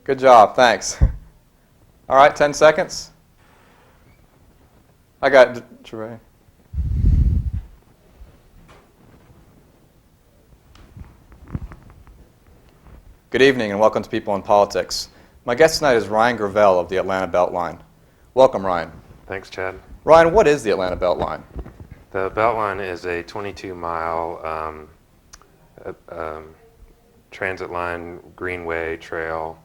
Good job, thanks. All right, 10 seconds. I got Trey. Good evening and welcome to People in Politics. My guest tonight is Ryan Gravel of the Atlanta BeltLine. Welcome, Ryan. Thanks, Chad. Ryan, what is the Atlanta BeltLine? The BeltLine is a 22-mile transit line greenway trail.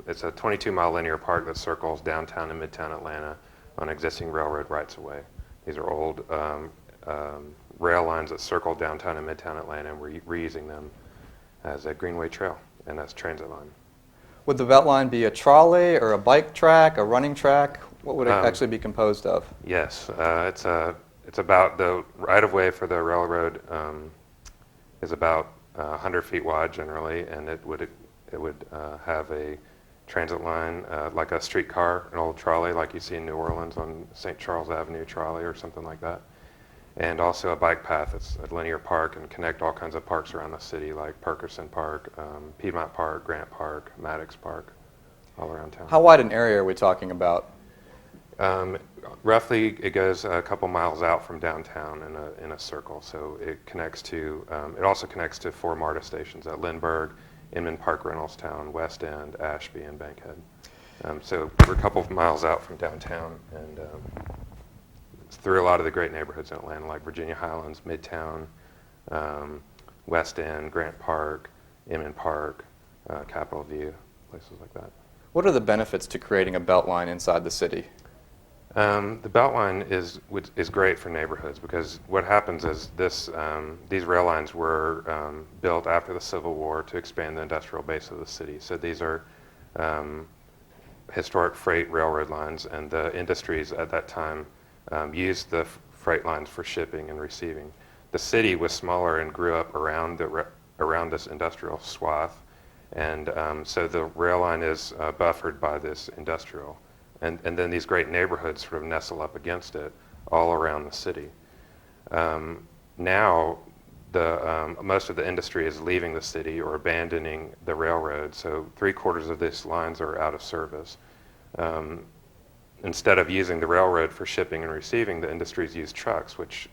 It's a 22-mile linear park that circles downtown and midtown Atlanta on existing railroad rights-of-way. These are old rail lines that circle downtown and midtown Atlanta, and we're reusing them as a greenway trail, and that's transit line. Would the BeltLine be a trolley or a bike track, a running track? What would it actually be composed of? Yes, it's about the right-of-way for the railroad is about 100 feet wide generally, and it would have a transit line like a streetcar, an old trolley like you see in New Orleans on St. Charles Avenue trolley or something like that. And also a bike path. It's a linear park and connect all kinds of parks around the city like Perkerson Park, Piedmont Park, Grant Park, Maddox Park, all around town. How wide an area are we talking about? Roughly, it goes a couple miles out from downtown in a circle. So it connects to. It also connects to 4 MARTA stations at Lindbergh, Inman Park, Reynoldstown, West End, Ashby, and Bankhead. So we're a couple of miles out from downtown, and it's through a lot of the great neighborhoods in Atlanta, like Virginia Highlands, Midtown, West End, Grant Park, Inman Park, Capitol View, places like that. What are the benefits to creating a BeltLine inside the city? The BeltLine is great for neighborhoods because what happens is these rail lines were built after the Civil War to expand the industrial base of the city. So these are historic freight railroad lines, and the industries at that time used the freight lines for shipping and receiving. The city was smaller and grew up around this industrial swath, and so the rail line is buffered by this industrial. And then these great neighborhoods sort of nestle up against it all around the city. Now, most of the industry is leaving the city or abandoning the railroad, so 3/4 of these lines are out of service. Instead of using the railroad for shipping and receiving, the industries use trucks, which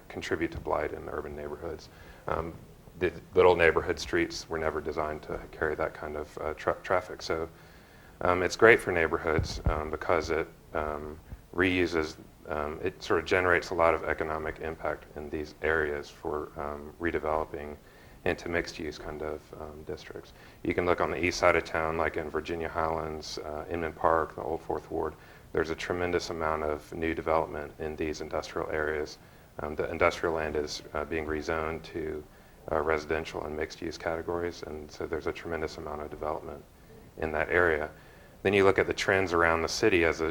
contribute to blight in urban neighborhoods. The little neighborhood streets were never designed to carry that kind of traffic. So it's great for neighborhoods because it reuses, it sort of generates a lot of economic impact in these areas for redeveloping into mixed-use kind of districts. You can look on the east side of town, like in Virginia Highlands, Inman Park, the old 4th Ward. There's a tremendous amount of new development in these industrial areas. The industrial land is being rezoned to residential and mixed-use categories, and so there's a tremendous amount of development in that area. Then you look at the trends around the city as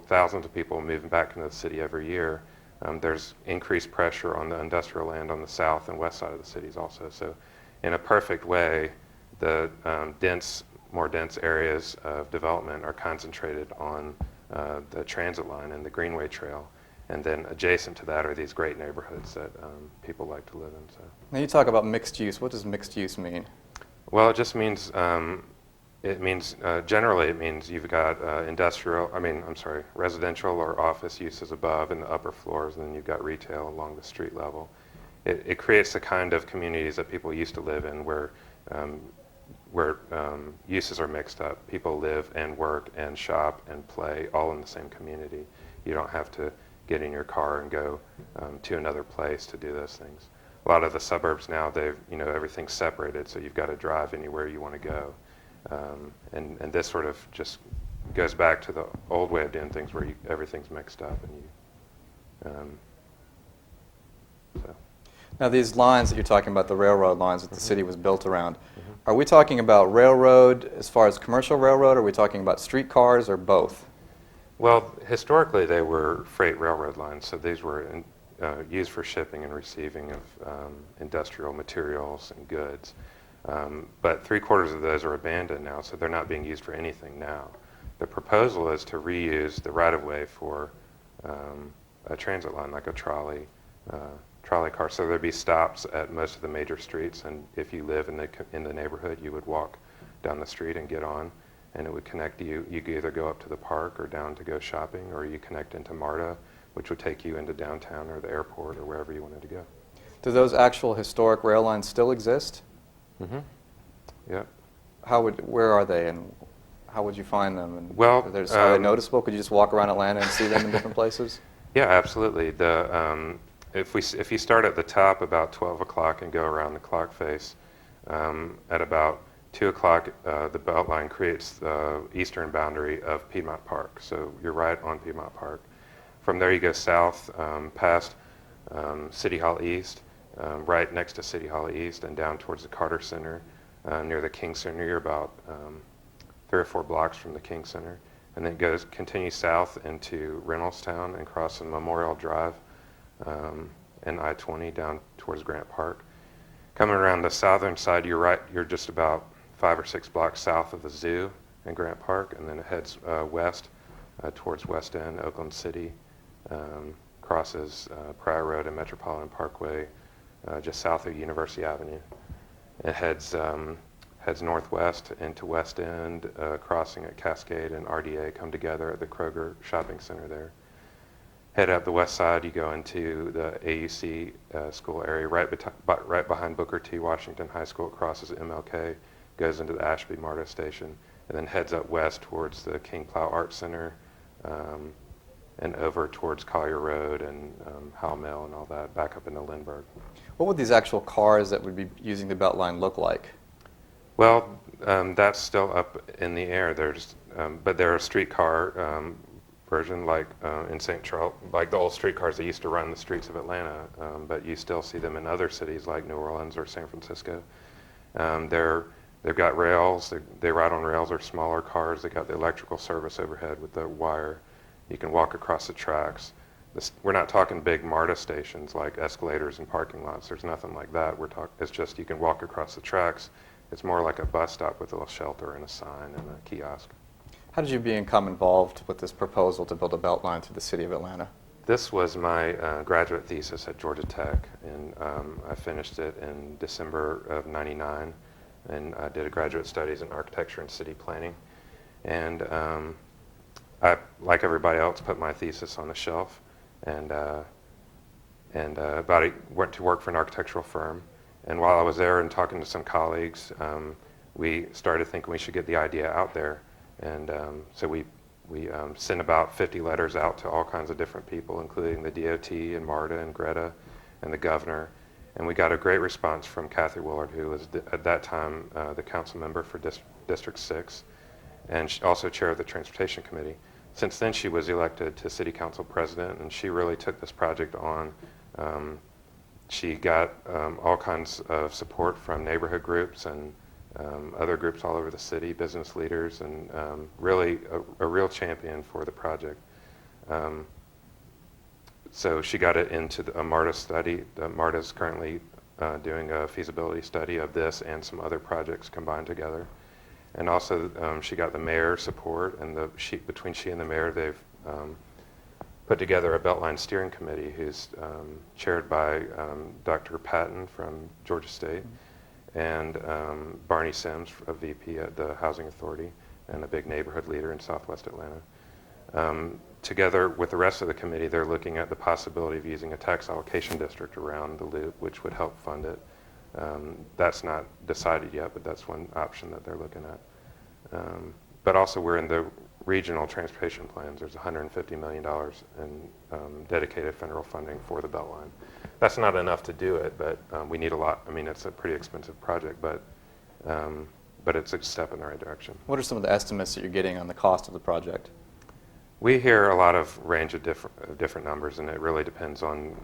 thousands of people moving back into the city every year. There's increased pressure on the industrial land on the south and west side of the cities also. So in a perfect way, the more dense areas of development are concentrated on the transit line and the Greenway Trail. And then adjacent to that are these great neighborhoods that people like to live in. So. Now you talk about mixed use. What does mixed use mean? Well, it just means generally it means you've got residential or office uses above in the upper floors, and then you've got retail along the street level. It creates the kind of communities that people used to live in where uses are mixed up. People live and work and shop and play all in the same community. You don't have to get in your car and go to another place to do those things. A lot of the suburbs now, everything's separated, so you've got to drive anywhere you want to go. And this sort of just goes back to the old way of doing things where everything's mixed up. So. Now these lines that you're talking about, the railroad lines that the city was built around, are we talking about railroad as far as commercial railroad, or are we talking about streetcars, or both? Well, historically they were freight railroad lines, so these were used for shipping and receiving of industrial materials and goods. But 3/4 of those are abandoned now, so they're not being used for anything now. The proposal is to reuse the right-of-way for a transit line, like a trolley, trolley car. So there'd be stops at most of the major streets, and if you live in the neighborhood, you would walk down the street and get on, and it would connect you. You could either go up to the park or down to go shopping, or you connect into MARTA, which would take you into downtown or the airport or wherever you wanted to go. Do those actual historic rail lines still exist? Mm-hmm. Yeah. Where are they, and how would you find them? And Well, are they noticeable? Could you just walk around Atlanta and see them in different places? Yeah, absolutely. If you start at the top about 12 o'clock and go around the clock face, at about 2 o'clock, the BeltLine creates the eastern boundary of Piedmont Park. So you're right on Piedmont Park. From there you go south past City Hall East, right next to City Hall East, and down towards the Carter Center, near the King Center. You're about 3 or 4 blocks from the King Center. And then it continues south into Reynoldstown and crosses Memorial Drive and I-20 down towards Grant Park. Coming around the southern side, you're just about 5 or 6 blocks south of the zoo and Grant Park, and then it heads west towards West End, Oakland City, crosses Pryor Road and Metropolitan Parkway just south of University Avenue. It heads northwest into West End, crossing at Cascade and RDA come together at the Kroger shopping center there. Head up the west side, you go into the AUC school area, right behind Booker T. Washington High School. It crosses MLK, goes into the Ashby MARTA station, and then heads up west towards the King Plow Art Center, and over towards Collier Road and Howell Mill and all that, back up into Lindbergh. What would these actual cars that would be using the BeltLine look like? Well, that's still up in the air. But they're a streetcar version, like in St. Charles, like the old streetcars that used to run the streets of Atlanta. But you still see them in other cities like New Orleans or San Francisco. They've got rails. They ride on rails. They're smaller cars. They got the electrical service overhead with the wire. You can walk across the tracks. We're not talking big MARTA stations like escalators and parking lots. There's nothing like that. It's just you can walk across the tracks. It's more like a bus stop with a little shelter and a sign and a kiosk. How did you become involved with this proposal to build a BeltLine through the city of Atlanta? This was my graduate thesis at Georgia Tech, and I finished it in December of '99, and I did a graduate studies in architecture and city planning. And I, like everybody else, put my thesis on the shelf, and went to work for an architectural firm. And while I was there and talking to some colleagues, we started thinking we should get the idea out there. And so we sent about 50 letters out to all kinds of different people, including the DOT and MARTA and Greta and the governor. And we got a great response from Kathy Willard, who was at that time the council member for District 6, and also chair of the Transportation Committee. Since then, she was elected to City Council President, and she really took this project on. She got all kinds of support from neighborhood groups and other groups all over the city, business leaders, and really a real champion for the project. So she got it into a MARTA study. MARTA is currently doing a feasibility study of this and some other projects combined together. And also she got the mayor's support, and between she and the mayor, they've put together a BeltLine steering committee who's chaired by Dr. Patton from Georgia State and Barney Sims, a VP at the Housing Authority and a big neighborhood leader in Southwest Atlanta. Together with the rest of the committee, they're looking at the possibility of using a tax allocation district around the loop, which would help fund it. That's not decided yet, but that's one option that they're looking at. But also we're in the regional transportation plans. There's $150 million in dedicated federal funding for the BeltLine. That's not enough to do it, but we need a lot. I mean, it's a pretty expensive project, but it's a step in the right direction. What are some of the estimates that you're getting on the cost of the project? We hear a lot of range of different numbers, and it really depends on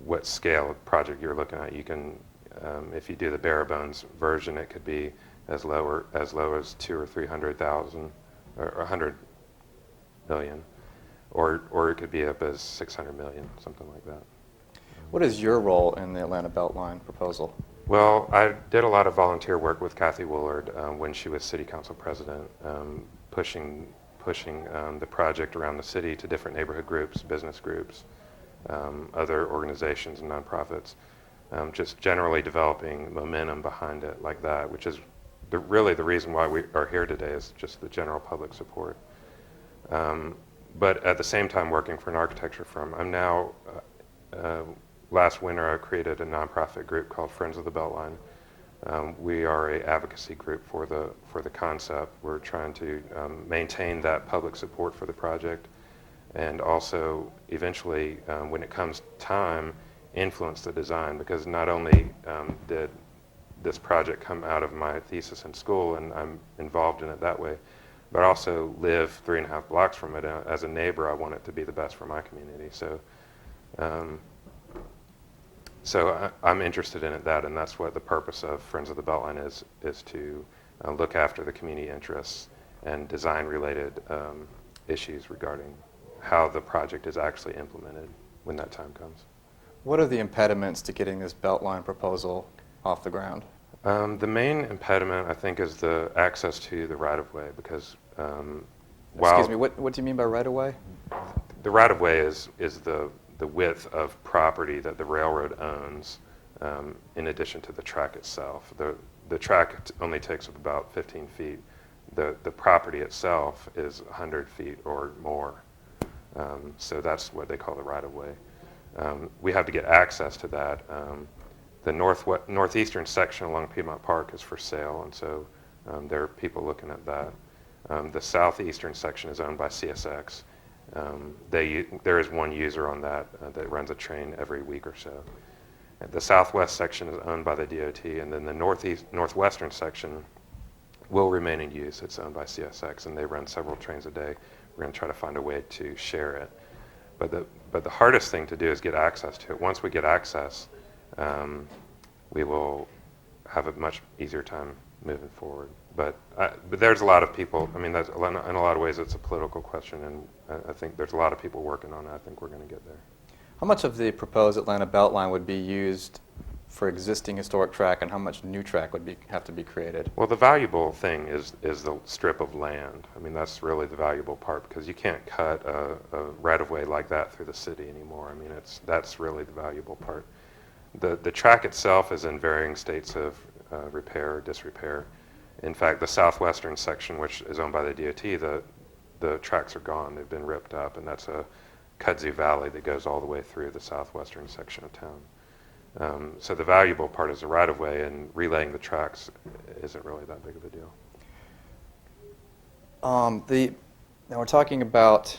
what scale of project you're looking at. You can, if you do the bare bones version, it could be as low as 200,000 or 300,000 or 100 million, or it could be up as 600 million, something like that. What is your role in the Atlanta BeltLine proposal? Well, I did a lot of volunteer work with Kathy Willard when she was city council president, pushing the project around the city to different neighborhood groups, business groups, other organizations and nonprofits, just generally developing momentum behind it like that, which is really the reason why we are here today, is just the general public support. But at the same time working for an architecture firm. I'm now, last winter I created a nonprofit group called Friends of the BeltLine. We are an advocacy group for the concept. We're trying to maintain that public support for the project, and also eventually, when it comes time, influence the design, because not only did this project come out of my thesis in school and I'm involved in it that way, but I also live 3.5 blocks from it. As a neighbor, I want it to be the best for my community. So I'm interested in that, and that's what the purpose of Friends of the BeltLine is to look after the community interests and design-related issues regarding how the project is actually implemented when that time comes. What are the impediments to getting this BeltLine proposal off the ground? The main impediment, I think, is the access to the right-of-way, because Excuse me, what do you mean by right-of-way? the right-of-way is the width of property that the railroad owns, in addition to the track itself. The track only takes up about 15 feet. The property itself is 100 feet or more. So that's what they call the right-of-way. We have to get access to that. The northeastern section along Piedmont Park is for sale, and so there are people looking at that. The southeastern section is owned by CSX. There is one user on that that runs a train every week or so. The southwest section is owned by the DOT, and then the northwestern section will remain in use. It's owned by CSX, and they run several trains a day. We're going to try to find a way to share it. But the hardest thing to do is get access to it. Once we get access, we will have a much easier time moving forward. But there's a lot of people. I mean, in a lot of ways, it's a political question, and I think there's a lot of people working on it. I think we're going to get there. How much of the proposed Atlanta BeltLine would be used for existing historic track, and how much new track would have to be created? Well, the valuable thing is the strip of land. I mean, that's really the valuable part, because you can't cut a right-of-way like that through the city anymore. I mean, that's really the valuable part. The track itself is in varying states of repair or disrepair. In fact, the southwestern section, which is owned by the DOT, the tracks are gone. They've been ripped up, and that's a kudzu valley that goes all the way through the southwestern section of town. So the valuable part is the right-of-way, and relaying the tracks isn't really that big of a deal. Now we're talking about,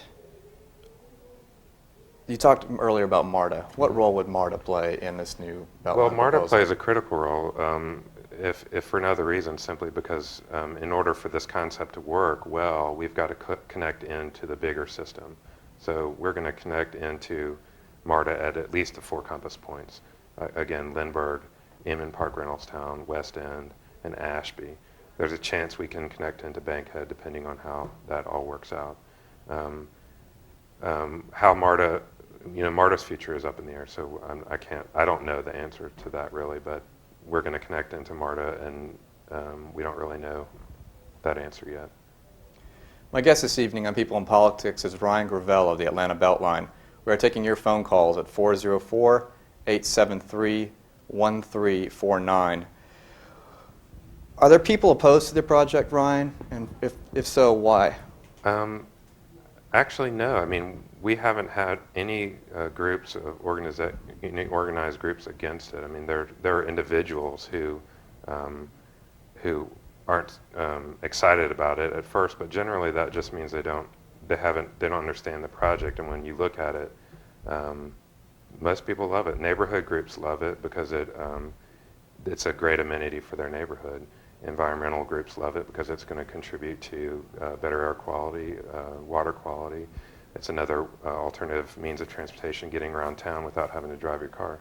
you talked earlier about MARTA. What role would MARTA play in this new BeltLine Well, MARTA proposal? plays a critical role, if for no other reason, simply because in order for this concept to work well, we've got to connect into the bigger system. So we're going to connect into MARTA at least the 4 compass points. Again, Lindbergh, Inman Park, Reynoldstown, West End, and Ashby. There's a chance we can connect into Bankhead, depending on how that all works out. How MARTA, MARTA's future is up in the air, so I don't know the answer to that really, but we're going to connect into MARTA, and we don't really know that answer yet. My guest this evening on People in Politics is Ryan Gravel of the Atlanta BeltLine. We are taking your phone calls at 404-873-1349. Are there people opposed to the project, Ryan? And if so, why? Actually, no. I mean, we haven't had any groups of organized groups against it. I mean, there are individuals who aren't excited about it at first, but generally that just means they don't understand the project. And when you look at it, most people love it. Neighborhood groups love it because it's a great amenity for their neighborhood. Environmental groups love it because it's going to contribute to better air quality, water quality. It's another alternative means of transportation, getting around town without having to drive your car.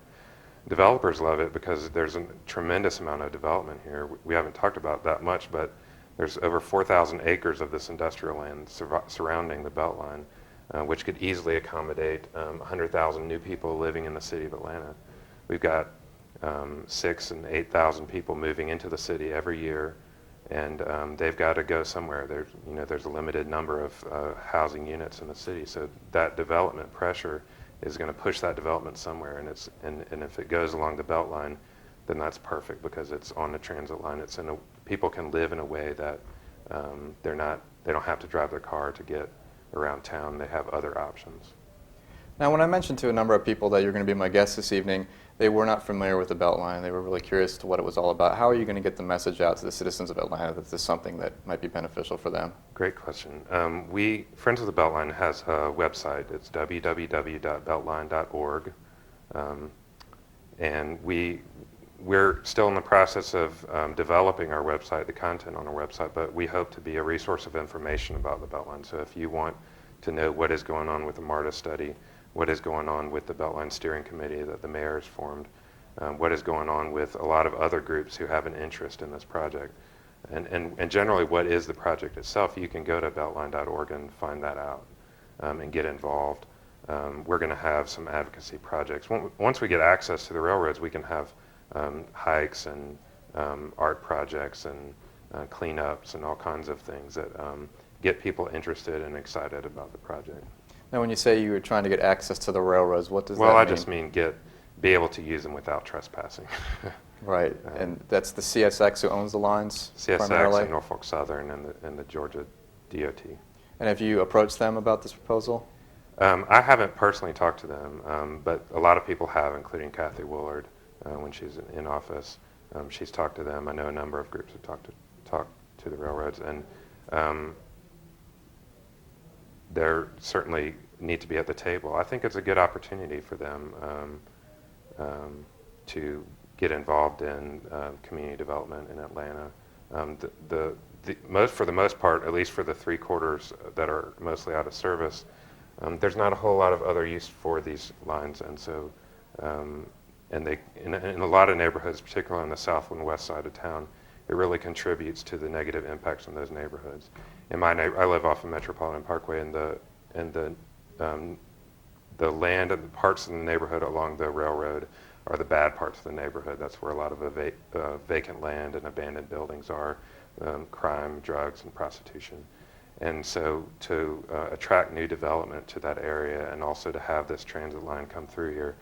Developers love it because there's a tremendous amount of development here. We haven't talked about that much, but there's over 4,000 acres of this industrial land surrounding the BeltLine, which could easily accommodate 100,000 new people living in the city of Atlanta. We've got 6,000 and 8,000 people moving into the city every year, and they've got to go somewhere. There's a limited number of housing units in the city, so that development pressure is going to push that development somewhere, and if it goes along the BeltLine, then that's perfect because it's on the transit line. People can live in a way that they don't have to drive their car to get around town. They have other options. Now, when I mentioned to a number of people that you're going to be my guest this evening, they were not familiar with the BeltLine. They were really curious to what it was all about. How are you going to get the message out to the citizens of Atlanta that this is something that might be beneficial for them? Great question. Friends of the BeltLine has a website. It's www.beltline.org. And we're still in the process of developing our website, the content on our website, but we hope to be a resource of information about the BeltLine. So if you want to know what is going on with the MARTA study, what is going on with the BeltLine Steering Committee that the mayor has formed, what is going on with a lot of other groups who have an interest in this project, and generally what is the project itself, you can go to beltline.org and find that out and get involved. We're going to have some advocacy projects. Once we get access to the railroads, we can have hikes and art projects and cleanups and all kinds of things that get people interested and excited about the project. Now, when you say you were trying to get access to the railroads, what does that Well, mean? I just mean be able to use them without trespassing. Right, and that's the CSX who owns the lines CSX primarily? and Norfolk Southern and the Georgia DOT. And have you approached them about this proposal? I haven't personally talked to them, but a lot of people have, including Kathy Willard, when she's in office. She's talked to them. I know a number of groups have talked to the railroads, and they certainly need to be at the table. I think it's a good opportunity for them to get involved in community development in Atlanta. For the most part, at least for the 3/4 that are mostly out of service, there's not a whole lot of other use for these lines, and so in a lot of neighborhoods, particularly on the south and west side of town, it really contributes to the negative impacts in those neighborhoods. I live off of Metropolitan Parkway, and the land and the parts of the neighborhood along the railroad are the bad parts of the neighborhood. That's where a lot of vacant land and abandoned buildings are, crime, drugs, and prostitution. And so to attract new development to that area and also to have this transit line come through here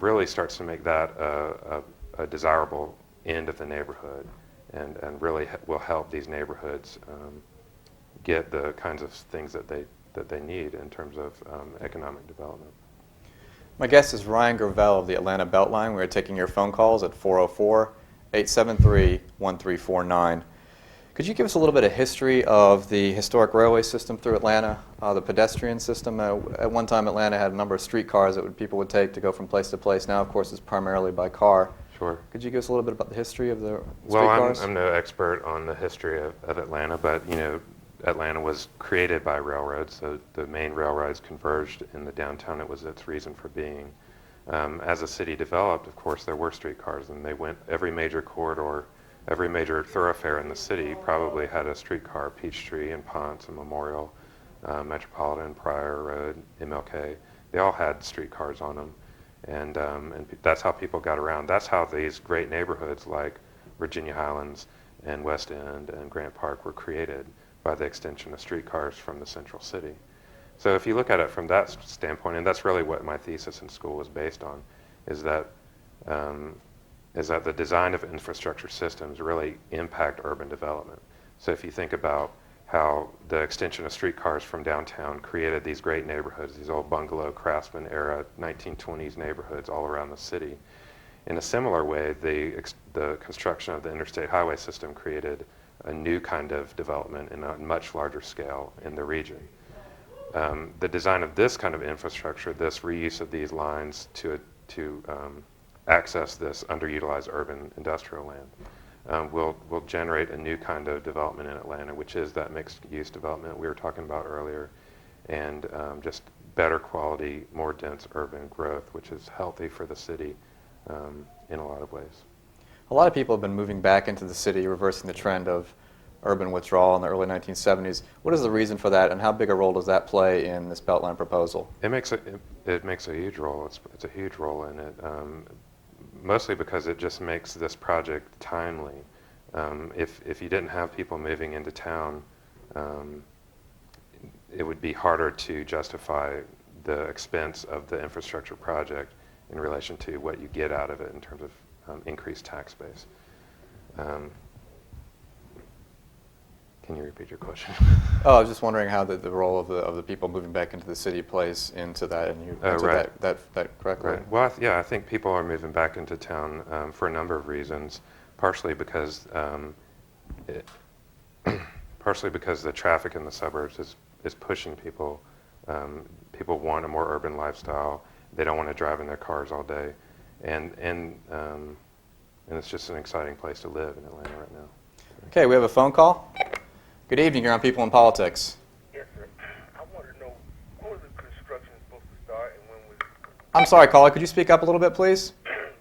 really starts to make that a desirable end of the neighborhood, and really will help these neighborhoods get the kinds of things that they need in terms of economic development. My guest is Ryan Gravel of the Atlanta BeltLine. We're taking your phone calls at 404-873-1349. Could you give us a little bit of history of the historic railway system through Atlanta, the pedestrian system? At one time, Atlanta had a number of streetcars that people would take to go from place to place. Now, of course, it's primarily by car. Sure. Could you give us a little bit about the history of the Well, streetcars? I'm no expert on the history of Atlanta, but Atlanta was created by railroads. So the main railroads converged in the downtown. It was its reason for being. As the city developed, of course, there were streetcars, and they went every major corridor. Every major thoroughfare in the city probably had a streetcar: Peachtree and Ponce and Memorial, Metropolitan, Pryor Road, MLK. They all had streetcars on them, and that's how people got around. That's how these great neighborhoods like Virginia Highlands and West End and Grant Park were created, by the extension of streetcars from the central city. So if you look at it from that standpoint, and that's really what my thesis in school was based on, is that the design of infrastructure systems really impact urban development. So if you think about how the extension of streetcars from downtown created these great neighborhoods, these old bungalow, craftsman era 1920s neighborhoods all around the city, in a similar way, the construction of the interstate highway system created a new kind of development in a much larger scale in the region. The design of this kind of infrastructure, this reuse of these lines to access this underutilized urban industrial land, will generate a new kind of development in Atlanta, which is that mixed-use development we were talking about earlier, and just better quality, more dense urban growth, which is healthy for the city in a lot of ways. A lot of people have been moving back into the city, reversing the trend of urban withdrawal in the early 1970s. What is the reason for that, and how big a role does that play in this BeltLine proposal? It makes a huge role. It's a huge role in it, mostly because it just makes this project timely. If you didn't have people moving into town, it would be harder to justify the expense of the infrastructure project in relation to what you get out of it in terms of increased tax base. Can you repeat your question? Oh, I was just wondering how the role of the people moving back into the city plays into that, and you answered Right. that correctly. Right. Well, I think people are moving back into town for a number of reasons. Partially because partially because the traffic in the suburbs is pushing people. People want a more urban lifestyle. They don't want to drive in their cars all day, and it's just an exciting place to live in Atlanta right now. Okay, we have a phone call. Good evening. You're on People in Politics. Yes, sir. I want to know, when was the construction supposed to start and when was... I'm sorry, caller. Could you speak up a little bit, please?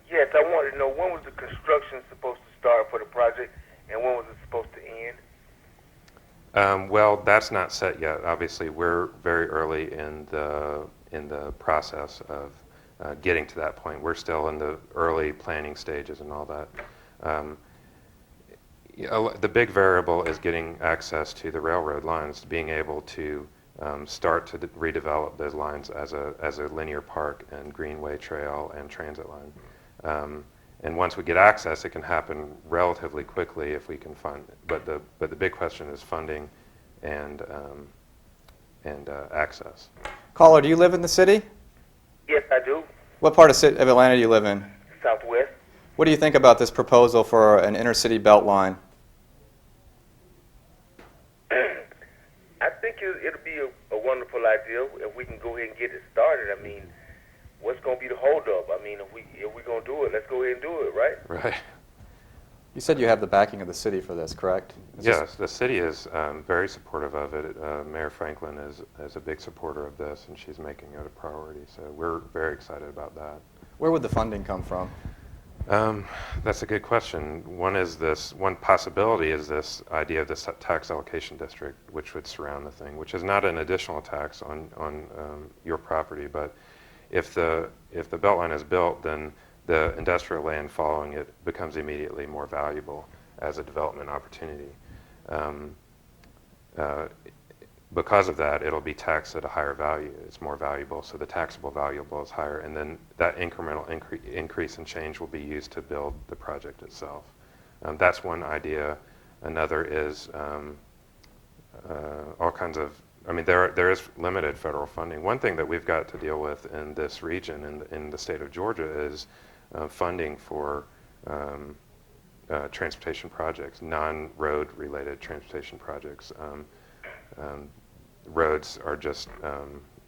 Yes, I wanted to know, when was the construction supposed to start for the project and when was it supposed to end? Well, that's not set yet. Obviously, we're very early in the process of getting to that point. We're still in the early planning stages and all that. The big variable is getting access to the railroad lines, being able to start to redevelop those lines as a linear park and greenway trail and transit line. And once we get access, it can happen relatively quickly if we can fund it. But the big question is funding and access. Caller, do you live in the city? Yes, I do. What part of Atlanta do you live in? Southwest. What do you think about this proposal for an inner-city BeltLine? I think it'll be a wonderful idea if we can go ahead and get it started. I mean, what's going to be the holdup? I mean, if we're going to do it, let's go ahead and do it, right? Right. You said you have the backing of the city for this, correct? Yes, the city is very supportive of it. Mayor Franklin is a big supporter of this, and she's making it a priority. So we're very excited about that. Where would the funding come from? That's a good question. One possibility is this idea of this tax allocation district, which would surround the thing, which is not an additional tax on your property, but if the BeltLine is built, then the industrial land following it becomes immediately more valuable as a development opportunity. Because of that, it'll be taxed at a higher value. It's more valuable, so the taxable value is higher, and then that incremental increase in change will be used to build the project itself. That's one idea. Another is all kinds of, I mean, there is limited federal funding. One thing that we've got to deal with in this region, in the state of Georgia, is funding for transportation projects, non-road related transportation projects. Roads are just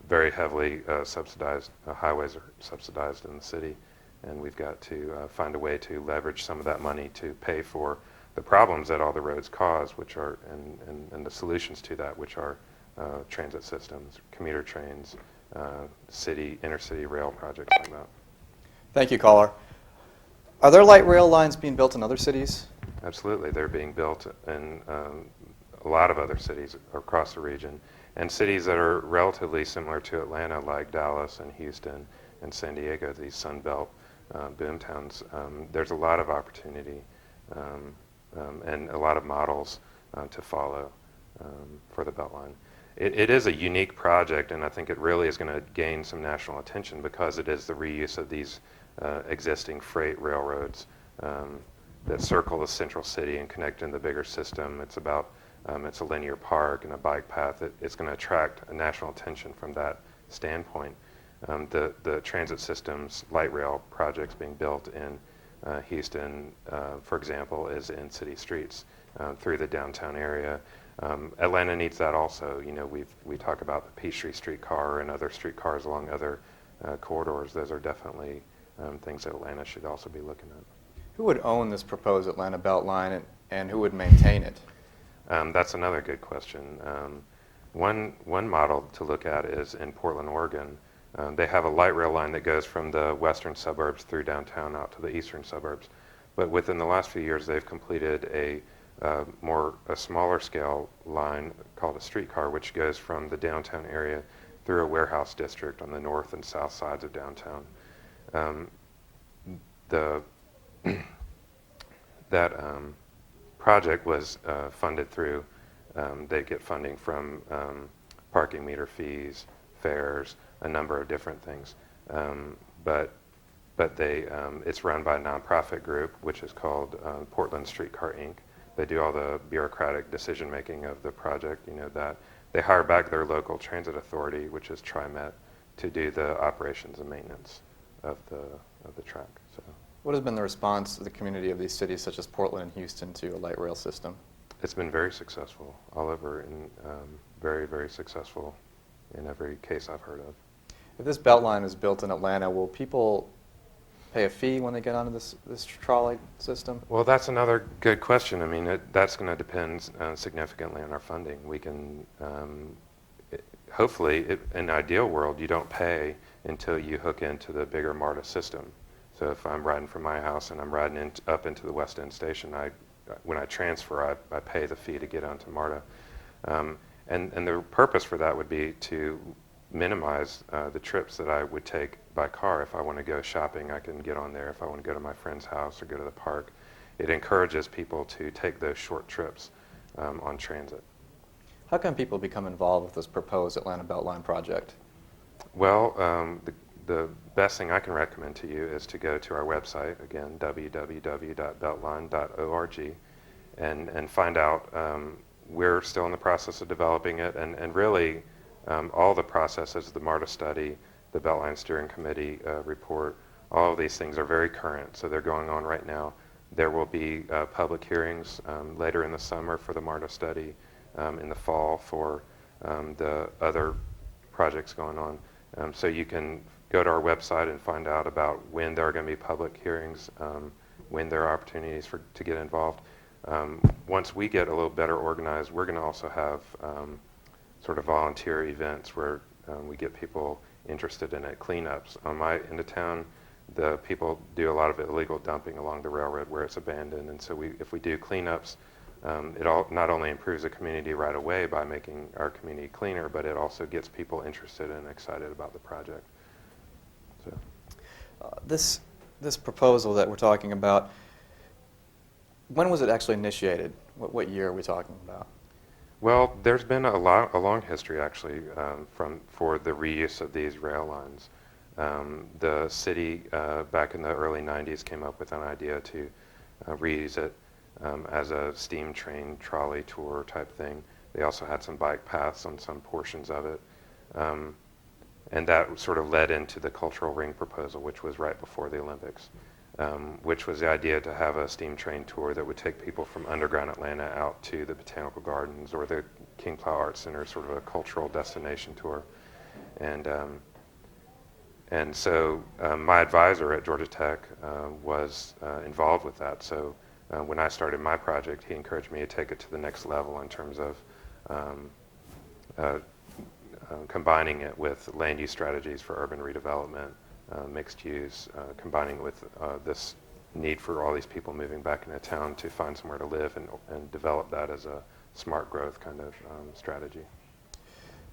very heavily subsidized. Highways are subsidized in the city, and we've got to find a way to leverage some of that money to pay for the problems that all the roads cause, which are and the solutions to that, which are transit systems, commuter trains, inner-city rail projects like that. Thank you, caller. Are there light rail lines being built in other cities? Absolutely, they're being built in a lot of other cities across the region, and cities that are relatively similar to Atlanta, like Dallas and Houston and San Diego, these Sun Belt boom towns. There's a lot of opportunity and a lot of models to follow for the BeltLine. It is a unique project, and I think it really is going to gain some national attention because it is the reuse of these existing freight railroads that circle the central city and connect in the bigger system. It's about it's a linear park and a bike path. It's going to attract a national attention from that standpoint. The transit systems, light rail projects being built in Houston, for example, is in city streets through the downtown area. Atlanta needs that also. You know, we talk about the Peachtree streetcar and other streetcars along other corridors. Those are definitely things that Atlanta should also be looking at. Who would own this proposed Atlanta BeltLine, and who would maintain it? That's another good question. One model to look at is in Portland, Oregon. They have a light rail line that goes from the western suburbs through downtown out to the eastern suburbs. But within the last few years, they've completed a smaller scale line called a streetcar, which goes from the downtown area through a warehouse district on the north and south sides of downtown. That project was funded through, they get funding from parking meter fees, fares, a number of different things. But it's run by a nonprofit group, which is called Portland Streetcar Inc. They do all the bureaucratic decision making of the project. That they hire back their local transit authority, which is TriMet, to do the operations and maintenance of the track. So What has been the response of the community of these cities such as Portland and Houston to a light rail system? it's been very successful all over, and very, very successful in every case I've heard of. If this BeltLine is built in Atlanta, will people pay a fee when they get onto this trolley system? Well, that's another good question. I mean, that's going to depend significantly on our funding. We can, hopefully, in an ideal world, you don't pay until you hook into the bigger MARTA system. So if I'm riding from my house and I'm riding up into the West End station, when I transfer, I pay the fee to get onto MARTA. And the purpose for that would be to minimize the trips that I would take by car. If I want to go shopping, I can get on there. If I want to go to my friend's house or go to the park, it encourages people to take those short trips on transit. How can people become involved with this proposed Atlanta BeltLine project? Well, the best thing I can recommend to you is to go to our website, again, www.beltline.org, and find out. We're still in the process of developing it, and really all the processes, the MARTA study, the BeltLine Steering Committee report, all of these things are very current, so they're going on right now. There will be public hearings later in the summer for the MARTA study, in the fall for the other projects going on. So you can go to our website and find out about when there are going to be public hearings, when there are opportunities to get involved. Once we get a little better organized, we're going to also have sort of volunteer events where we get people interested in it, cleanups. On my end of town, the people do a lot of illegal dumping along the railroad where it's abandoned, and so if we do cleanups, it not only improves the community right away by making our community cleaner, but it also gets people interested and excited about the project. So. This proposal that we're talking about, when was it actually initiated? What year are we talking about? Well, there's been a long history actually for the reuse of these rail lines. The city back in the early 90s came up with an idea to reuse it as a steam train trolley tour type thing. They also had some bike paths on some portions of it. And that sort of led into the Cultural Ring proposal, which was right before the Olympics, which was the idea to have a steam train tour that would take people from underground Atlanta out to the Botanical Gardens or the King Plow Arts Center, sort of a cultural destination tour. And so my advisor at Georgia Tech was involved with that. So when I started my project, he encouraged me to take it to the next level in terms of combining it with land use strategies for urban redevelopment, mixed use, combining it with this need for all these people moving back into town to find somewhere to live and develop that as a smart growth kind of strategy.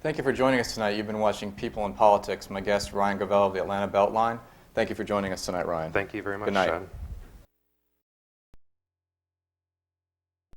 Thank you for joining us tonight. You've been watching People in Politics. My guest, Ryan Gravel of the Atlanta BeltLine. Thank you for joining us tonight, Ryan. Thank you very much, Good night. Chad.